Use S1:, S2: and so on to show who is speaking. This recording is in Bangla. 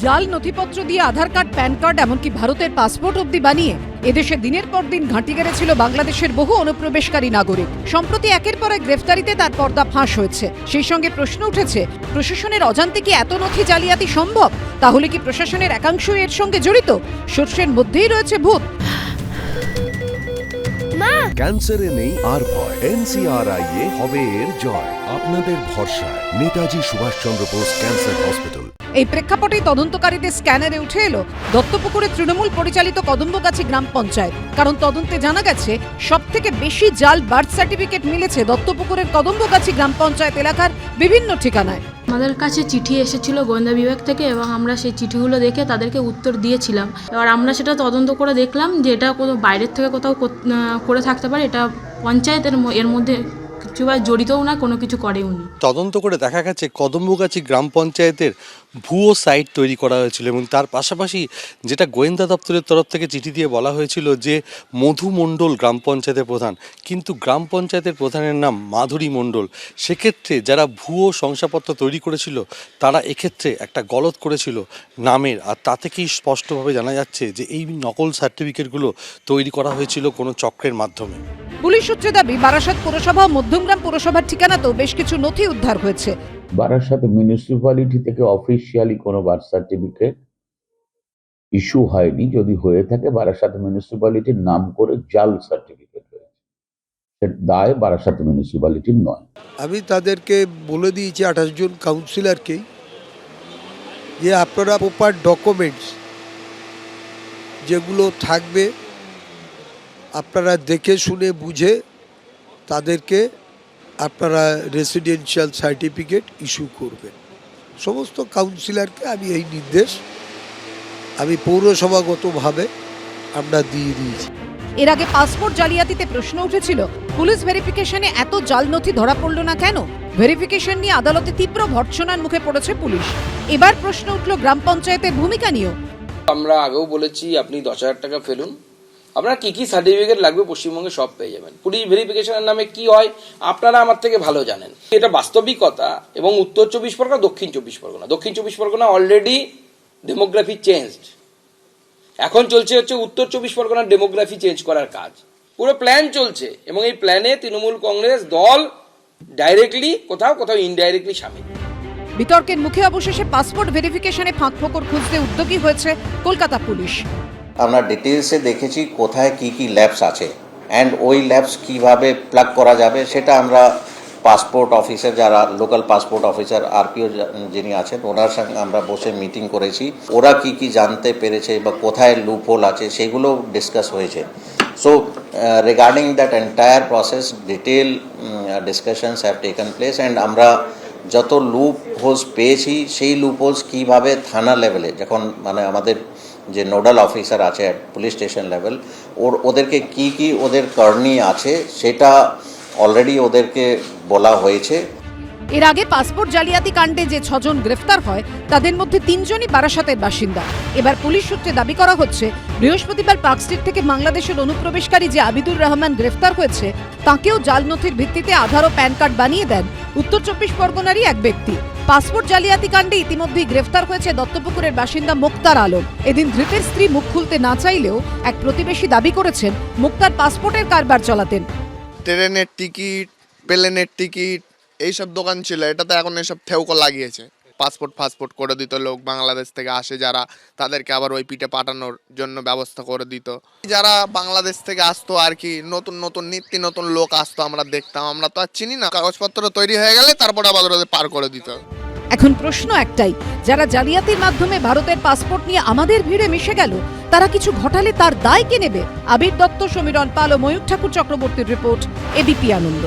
S1: জাল নথিপত্র দিয়ে আধার কার্ড, প্যান কার্ড, এমনকি ভারতের পাসপোর্ট অবধি বানিয়ে এদেশে দিনের পর দিন ঘাঁটি গেড়েছিল বাংলাদেশের বহু অনুপ্রবেশকারী নাগরিক। সম্প্রতি একের পর এক গ্রেফতারিতে তার পর্দা ফাঁস হয়েছে। সেই সঙ্গে প্রশ্ন উঠেছে, প্রশাসনের অজান্তে কি এত নথি জালিয়াতি সম্ভব? তাহলে কি প্রশাসনের একাংশ এর সঙ্গে জড়িত? সর্ষের মধ্যেই রয়েছে ভূত।
S2: ক্যান্সারে নেই আর ভয়, NCRI হবে এর জয়। আপনাদের ভরসায় নেতাজি সুভাষচন্দ্র বোস ক্যান্সার হসপিটাল।
S1: এই প্রেক্ষাপটেই তদন্তকারীদের স্ক্যানারে উঠে এলো দত্তপুকুরের তৃণমূল পরিচালিত কদম্বগাছি গ্রাম পঞ্চায়েত। কারণ তদন্তে জানা গেছে সবথেকে বেশি জাল বার্থ সার্টিফিকেট মিলেছে দত্তপুকুরের কদম্বগাছি গ্রাম পঞ্চায়েত এলাকার বিভিন্ন ঠিকানায়।
S3: আমাদের কাছে চিঠি এসেছিল গোয়েন্দা বিভাগ থেকে এবং আমরা সেই চিঠিগুলো দেখে তাদেরকে উত্তর দিয়েছিলাম। এবার আমরা সেটা তদন্ত করে দেখলাম যে এটা কোনো বাইরের থেকে কোথাও করে থাকতে পারে, এটা পঞ্চায়েতের এর মধ্যে কিছু বা জড়িতও না, কোনো কিছু করেও নি।
S4: তদন্ত করে দেখা গেছে কদম্বগাছি গ্রাম পঞ্চায়েতের ভুয়ো সাইট তৈরি করা হয়েছিল এবং তার পাশাপাশি যেটা গোয়েন্দা দপ্তরের তরফ থেকে চিঠি দিয়ে বলা হয়েছিল যে মধু মণ্ডল গ্রাম পঞ্চায়েতের প্রধান, কিন্তু গ্রাম পঞ্চায়েতের প্রধানের নাম মাধুরী মণ্ডল। সেক্ষেত্রে যারা ভুয়ো শংসাপত্র তৈরি করেছিল তারা এক্ষেত্রে একটা গলত করেছিল নামের, আর তা থেকেই স্পষ্টভাবে জানা যাচ্ছে যে এই নকল সার্টিফিকেটগুলো তৈরি করা হয়েছিল কোনো চক্রের মাধ্যমে।
S1: পুলিশ সূত্রে দাবি, বারাসাত পুরসভা ও মধ্যমগ্রাম পুরসভার ঠিকানাতেও বেশ কিছু নথি উদ্ধার হয়েছে।
S5: বারাসাত মিউনিসিপ্যালিটি থেকে অফিসিয়ালি কোনো বার্থ সার্টিফিকেট ইস্যু হয়নি। যদি হয়ে থাকে বারাসাত মিউনিসিপ্যালিটির নাম করে জাল সার্টিফিকেট হয়েছে, সেটা দায় বারাসাত মিউনিসিপ্যালিটির নয়।
S6: আমি তাদেরকে বলে দিয়েছি 28 জন কাউন্সিলরকেই যে আপনারা প্রপার ডকুমেন্টস যেগুলো থাকবে আপনারা দেখে শুনে বুঝে তাদেরকে আপনারা রেসিডেন্সিয়াল সার্টিফিকেট ইস্যু করবেন। সমস্ত কাউন্সিলরকে আমি এই নির্দেশ আমি পৌরসভাগতভাবে আমরা দিয়ে দিয়েছি।
S1: এর আগে পাসপোর্ট জালিয়াতিতে প্রশ্ন উঠেছিল, পুলিশ ভেরিফিকেশনে এত জাল নথি ধরা পড়ল না কেন? ভেরিফিকেশন নিয়ে আদালতে তীব্র ভর্ৎসনার মুখে পড়েছে পুলিশ। এবার প্রশ্ন উঠল গ্রাম পঞ্চায়েতের ভূমিকা নিয়েও।
S7: আমরা আগেও বলেছি, আপনি 10,000 টাকা ফেলুন, আপনার কি কি সার্টিফিকেট লাগবে পশ্চিমবঙ্গে সব পেয়ে যাবেন। পুলিশ ভেরিফিকেশনের নামে কি হয় আপনারা আমার থেকে ভালো জানেন। এটা বাস্তবিকতা। এবং উত্তর 24 পরগনা, দক্ষিণ 24 পরগনা অলরেডি ডেমোগ্রাফি চেঞ্জড। এখন চলছে হচ্ছে উত্তর 24 পরগনার ডেমোগ্রাফি চেঞ্জ করার কাজ। পুরো প্ল্যান চলছে এবং এই প্ল্যানে তৃণমূল কংগ্রেস দল ডাইরেক্টলি কোথাও কোথাও ইনডাইরেক্টলি সামিল।
S1: বিতর্কের মুখে অবশেষে পাসপোর্ট ভেরিফিকেশনে ফাঁকফোকর খুঁজতে উদ্যোগী হয়েছে কলকাতা পুলিশ।
S8: আমরা ডিটেলসে দেখেছি কোথায় কি কি ল্যাবস আছে অ্যান্ড ওই ল্যাবস কিভাবে প্লাগ করা যাবে সেটা আমরা পাসপোর্ট অফিসার, যারা লোকাল পাসপোর্ট অফিসার আরপিও যিনি আছেন ওনার সঙ্গে আমরা বসে মিটিং করেছি। ওরা কি কি জানতে পেরেছে বা কোথায় লুপ হোল আছে সেগুলো ডিসকাস হয়েছে। So regarding that entire process detail discussions have taken place and আমরা যত লুপ হোলস পেয়েছি সেই লুপ হোলস কীভাবে থানা লেভেলে যখন মানে আমাদের যে নোডাল অফিসার আছে পুলিশ স্টেশন লেভেল ওদেরকে কি কি ওদের করণীয় আছে সেটা অলরেডি ওদেরকে বলা হয়েছে।
S1: এর আগে পাসপোর্ট জালিয়াতি কাণ্ডে যে 6 জন গ্রেফতার হয় তাদের মধ্যে 3 জনই বারাসাতের বাসিন্দা। এবার পুলিশ সূত্রে দাবি করা হচ্ছে, বৃহস্পতিবার পার্ক স্ট্রিট থেকে বাংলাদেশের অনুপ্রবেশকারী যে আবিদুর রহমান গ্রেফতার হয়েছে তাকেও জাল নথির ভিত্তিতে আধার ও প্যান কার্ড বানিয়ে দেন উত্তর 24 পরগনারই এক ব্যক্তি। পাসপোর্ট জালিয়াতি কাণ্ডে ইতিমধ্যেই গ্রেফতার হয়েছে দত্তপুকুরের বাসিন্দা মুক্তার আলম। এদিন ধৃতের স্ত্রী মুখ খুলতে না চাইলেও এক প্রতিবেশী দাবি করেছেন মুক্তার পাসপোর্টের কারবার চালাতেন।
S9: ট্রেনের টিকিট, প্লেনের টিকিট এইসব দোকান ছিল, এটা তো এখন এসব থেউকো লাগিয়েছে। পাসপোর্ট করে দিত, লোক বাংলাদেশ থেকে আসে যারা তাদেরকে আবার ওই পিঠে পাঠানোর জন্য ব্যবস্থা করে দিত। যারা বাংলাদেশ থেকে আসতো আর কি, নতুন নতুন নিত্য নতুন লোক আসতো, আমরা দেখতাম, আমরা তো আর চিনি না। কাগজপত্র তৈরি হয়ে গেলে তারপর আবার ওদের পার করে দিত।
S1: এখন প্রশ্ন একটাই, যারা জালিয়াতির মাধ্যমে ভারতের পাসপোর্ট নিয়ে আমাদের ভিড়ে মিশে গেল তারা কিছু ঘটালে তার দায় কে নেবে? আবির দত্ত, সমীরণ পাল ও ময়ূর ঠাকুর চক্রবর্তীর রিপোর্ট, এবিপি আনন্দ।